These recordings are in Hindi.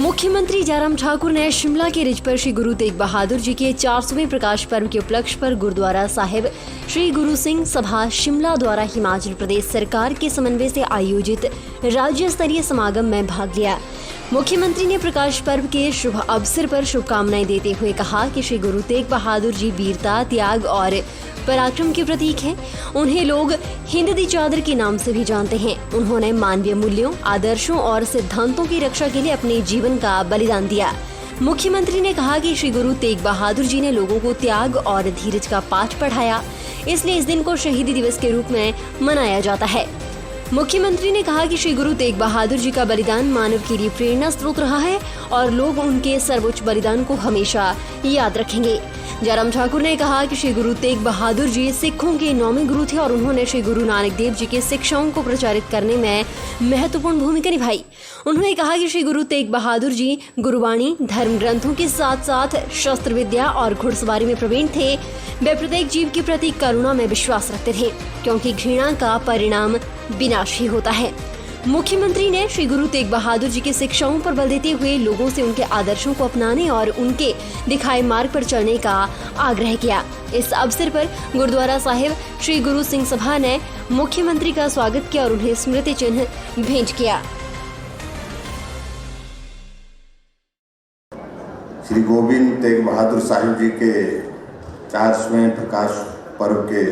मुख्यमंत्री जयराम ठाकुर ने शिमला के रिज पर श्री गुरु तेग बहादुर जी के 400वें प्रकाश पर्व के उपलक्ष्य पर गुरुद्वारा साहिब श्री गुरु सिंह सभा शिमला द्वारा हिमाचल प्रदेश सरकार के समन्वय से आयोजित राज्य स्तरीय समागम में भाग लिया। मुख्यमंत्री ने प्रकाश पर्व के शुभ अवसर पर शुभकामनाएं देते हुए कहा कि श्री गुरु तेग बहादुर जी वीरता, त्याग और पराक्रम के प्रतीक हैं। उन्हें लोग हिंद दी चादर के नाम से भी जानते हैं। उन्होंने मानवीय मूल्यों, आदर्शों और सिद्धांतों की रक्षा के लिए अपने जीवन का बलिदान दिया। मुख्यमंत्री ने कहा कि श्री गुरु तेग बहादुर जी ने लोगों को त्याग और धीरज का पाठ पढ़ाया, इसलिए इस दिन को शहीदी दिवस के रूप में मनाया जाता है। मुख्यमंत्री ने कहा कि श्री गुरु तेग बहादुर जी का बलिदान मानव के लिए प्रेरणा स्रोत रहा है और लोग उनके सर्वोच्च बलिदान को हमेशा याद रखेंगे। जयराम ठाकुर ने कहा कि श्री गुरु तेग बहादुर जी सिखों के 9वें गुरु थे और उन्होंने श्री गुरु नानक देव जी की शिक्षाओं को प्रचारित करने में महत्वपूर्ण भूमिका निभाई। उन्होंने कहा कि श्री गुरु तेग बहादुर जी गुरुवाणी, धर्म ग्रंथों के साथ साथ शस्त्र विद्या और घुड़सवारी में प्रवीण थे। वे प्रत्येक जीव के प्रति करुणा में विश्वास रखते थे, क्योंकि घृणा का परिणाम विनाशी होता है। मुख्यमंत्री ने श्री गुरु तेग बहादुर जी की शिक्षाओं पर बल देते हुए लोगों से उनके आदर्शों को अपनाने और उनके दिखाए मार्ग पर चलने का आग्रह किया। इस अवसर पर गुरुद्वारा साहिब श्री गुरु सिंह सभा ने मुख्यमंत्री का स्वागत किया और उन्हें स्मृति चिन्ह भेंट किया। श्री गोविंद तेग बहादुर साहिब जी के 400वें प्रकाश पर्व के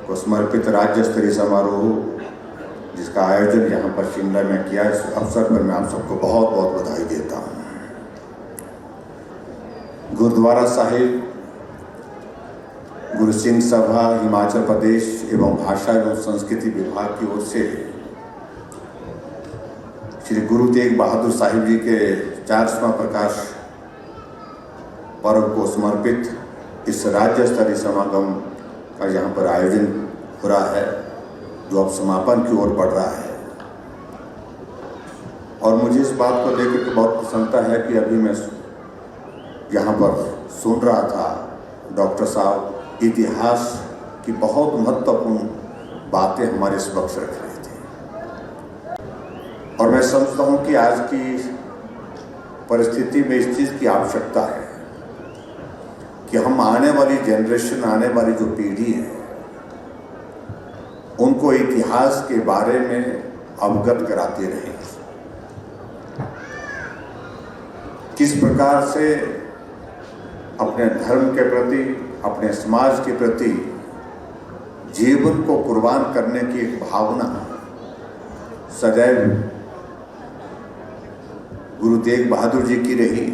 को समर्पित राज्य स्तरीय समारोह जिसका आयोजन यहाँ पर शिमला में किया, इस अवसर पर मैं आप सबको बहुत बहुत बधाई देता हूँ। गुरुद्वारा साहिब गुरु सिंह सभा हिमाचल प्रदेश एवं भाषा एवं संस्कृति विभाग की ओर से श्री गुरु तेग बहादुर साहिब जी के 400वां प्रकाश पर्व को समर्पित इस राज्य स्तरीय समागम का यहाँ पर आयोजन हो रहा है, जो अब समापन की ओर बढ़ रहा है। और मुझे इस बात को लेकर के बहुत प्रसन्नता है कि अभी मैं यहाँ पर सुन रहा था डॉक्टर साहब इतिहास की बहुत महत्वपूर्ण बातें हमारे समक्ष रख रहे थे, और मैं समझता हूँ कि आज की परिस्थिति में इस चीज़ की आवश्यकता है कि हम आने वाली जनरेशन, आने वाली जो पीढ़ी है, उनको इतिहास के बारे में अवगत कराते रहें। किस प्रकार से अपने धर्म के प्रति, अपने समाज के प्रति जीवन को कुर्बान करने की एक भावना सदैव गुरु तेग बहादुर जी की रही,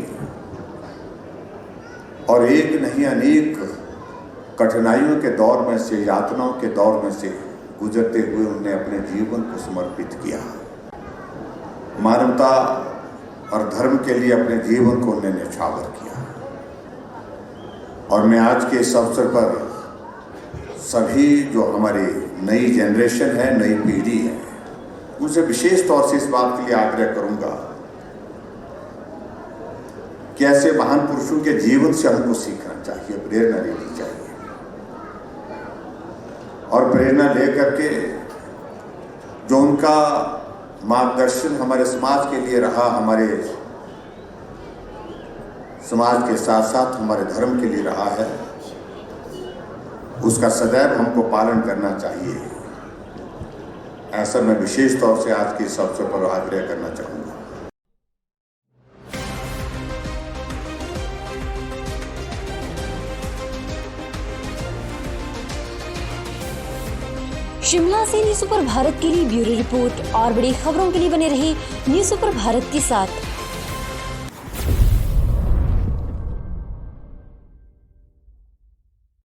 और एक नहीं अनेक कठिनाइयों के दौर में से, यातनाओं के दौर में से गुजरते हुए उन्होंने अपने जीवन को समर्पित किया। मानवता और धर्म के लिए अपने जीवन को उन्होंने न्यौछावर किया। और मैं आज के इस अवसर पर सभी जो हमारी नई जनरेशन है, नई पीढ़ी है, उनसे विशेष तौर से इस बात के लिए आग्रह करूंगा कि ऐसे महान पुरुषों के जीवन से हमको सीखना चाहिए, प्रेरणा लेनी चाहिए, और प्रेरणा लेकर के जो उनका मार्गदर्शन हमारे समाज के लिए रहा, हमारे समाज के साथ साथ हमारे धर्म के लिए रहा है, उसका सदैव हमको पालन करना चाहिए। ऐसा मैं विशेष तौर से आज के इस अवसर पर आग्रह करना चाहूँगा। शिमला से न्यूज़ सुपर भारत के लिए ब्यूरो रिपोर्ट। और बड़ी खबरों के लिए बने रहे न्यूज़ सुपर भारत के साथ।